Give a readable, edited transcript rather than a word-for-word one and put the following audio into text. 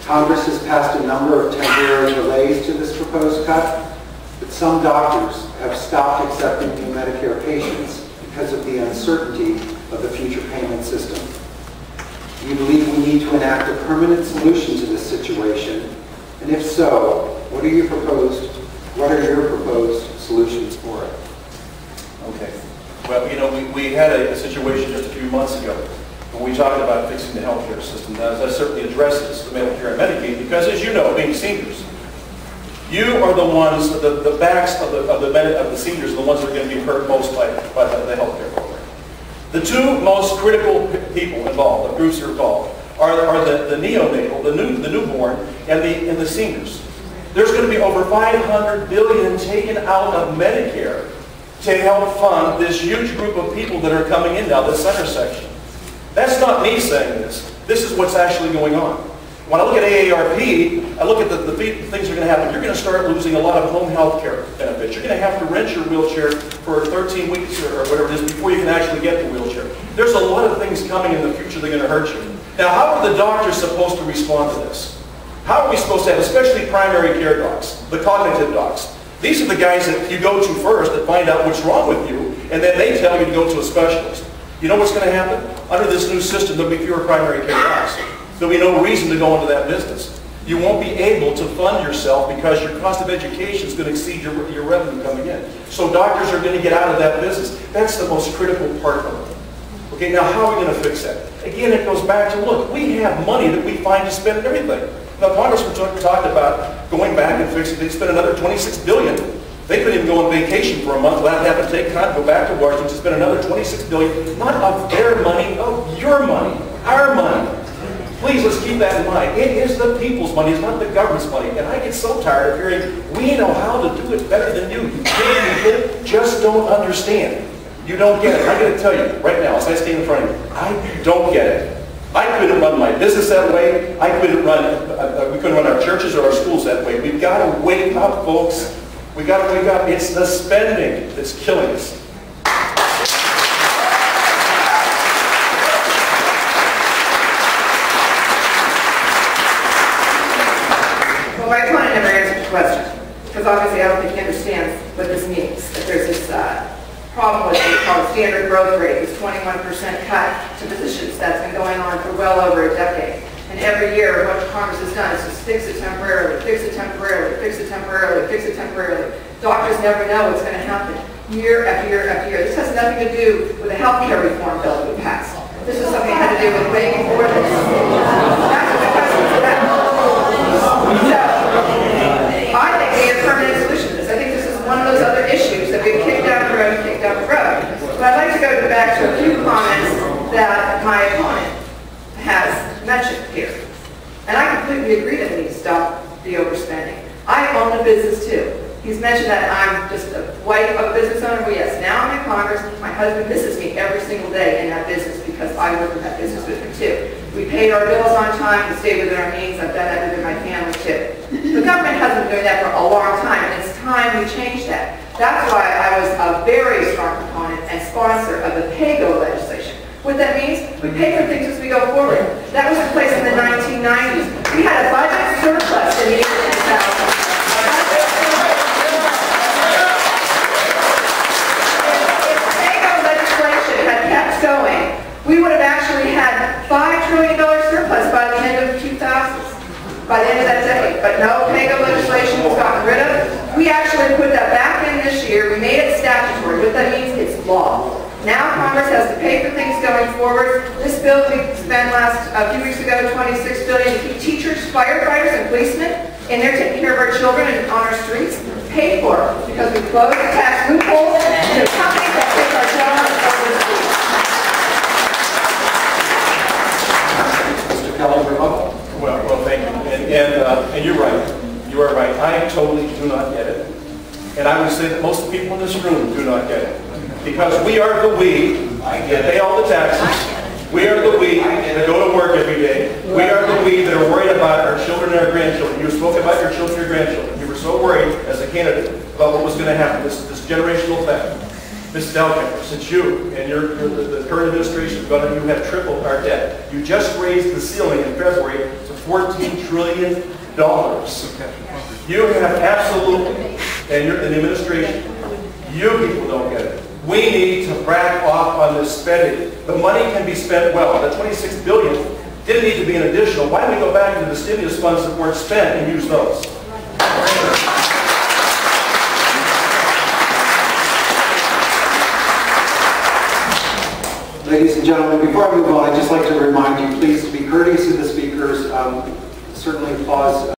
Congress has passed a number of temporary delays to this proposed cut, but some doctors have stopped accepting new Medicare patients because of the uncertainty of the future payment system. Do you believe we need to enact a permanent solution to this situation? And if so, what are your proposed solutions for it? Okay. Well, you know, we had a situation just a few months ago when we talked about fixing the healthcare system. That certainly addresses the Medicare and Medicaid because, as you know, being seniors, you are the ones, the backs of the seniors are the ones that are going to be hurt most by the healthcare program. The two most critical people involved, the groups that are involved, are the neonatal, the newborn, and the seniors. There's going to be over $500 billion taken out of Medicare to help fund this huge group of people that are coming in now, this center section. That's not me saying this. This is what's actually going on. When I look at AARP, I look at the things that are going to happen. You're going to start losing a lot of home health care benefits. You're going to have to rent your wheelchair for 13 weeks or whatever it is before you can actually get the wheelchair. There's a lot of things coming in the future that are going to hurt you. Now, how are the doctors supposed to respond to this? How are we supposed to have, especially primary care docs, the cognitive docs? These are the guys that you go to first that find out what's wrong with you, and then they tell you to go to a specialist. You know what's going to happen? Under this new system, there'll be fewer primary care docs. There'll be no reason to go into that business. You won't be able to fund yourself because your cost of education is going to exceed your revenue coming in. So doctors are going to get out of that business. That's the most critical part of it. Okay, now how are we going to fix that? Again, it goes back to, look, we have money that we find to spend everything. Now, Congressman talked about going back and fixing, they spent another $26 billion. They couldn't even go on vacation for a month without having to take time to go back to Washington to spend another $26 billion, not of their money, of your money, our money. Please, let's keep that in mind. It is the people's money, it's not the government's money. And I get so tired of hearing, we know how to do it better than you. You can't, just don't understand. You don't get it. I'm going to tell you right now, as I stand in front of you, I don't get it. I couldn't run my business that way. We couldn't run our churches or our schools that way. We've got to wake up, folks. We've got to wake up. It's the spending that's killing us. Well, my opponent never answered the question, because obviously I don't think he understands what this means. That there's this problem with what we call the standard growth rate, this 21% cut to physicians that's been going on for well over a decade. And every year, what Congress has done is just fix it temporarily, fix it temporarily, fix it temporarily, fix it temporarily. Doctors never know what's going to happen year after year after year. This has nothing to do with the health care reform bill that we passed. This is something that had to do with way before this. That's what the question is about. So, I think we have a permanent solution to this. I think this is one of those other issues that we've kicked down the road and kicked down the road. But I'd like to go back to a few comments that my opponent has mentioned here. And I completely agree that we need to stop the overspending. I own a business too. He's mentioned that I'm just a wife of a business owner. Well, yes, now I'm in Congress. My husband misses me every single day in that business because I work in that business with him too. We paid our bills on time. We stayed within our means. I've done that within my family too. The government hasn't been doing that for a long time, and it's time we change that. That's why I was a very strong proponent and sponsor of the pay-go legislation. What that means, we pay for things as we go forward. That was in place in the 1990s. We had a budget surplus in the year 2000. Going, we would have actually had $5 trillion surplus by the end of the 2000s, by the end of that decade. But no, pay-go legislation was gotten rid of. We actually put that back in this year. We made it statutory. What that means, it's law. Now Congress has to pay for things going forward. This bill we spent a few weeks ago, $26 billion to keep teachers, firefighters, and policemen in there taking care of our children and on our streets, paid for because we closed the tax loopholes to companies that take our jobs overseas. Well, thank you. And you're right. You are right. I totally do not get it. And I would say that most people in this room do not get it. Because we are the we that pay all the taxes. We are the we that go to work every day. We are the we that are worried about our children and our grandchildren. You spoke about your children and your grandchildren. You were so worried as a candidate about what was going to happen, this generational thing. Mrs. Alkemper, since you and the current administration you have tripled our debt. You just raised the ceiling in February to $14 trillion. You have absolutely, and the administration, you people don't get it. We need to back off on this spending. The money can be spent well. The $26 billion didn't need to be an additional. Why don't we go back into the stimulus funds that weren't spent and use those? Ladies and gentlemen, before I move on, I'd just like to remind you, please, to be courteous to the speakers. Certainly applause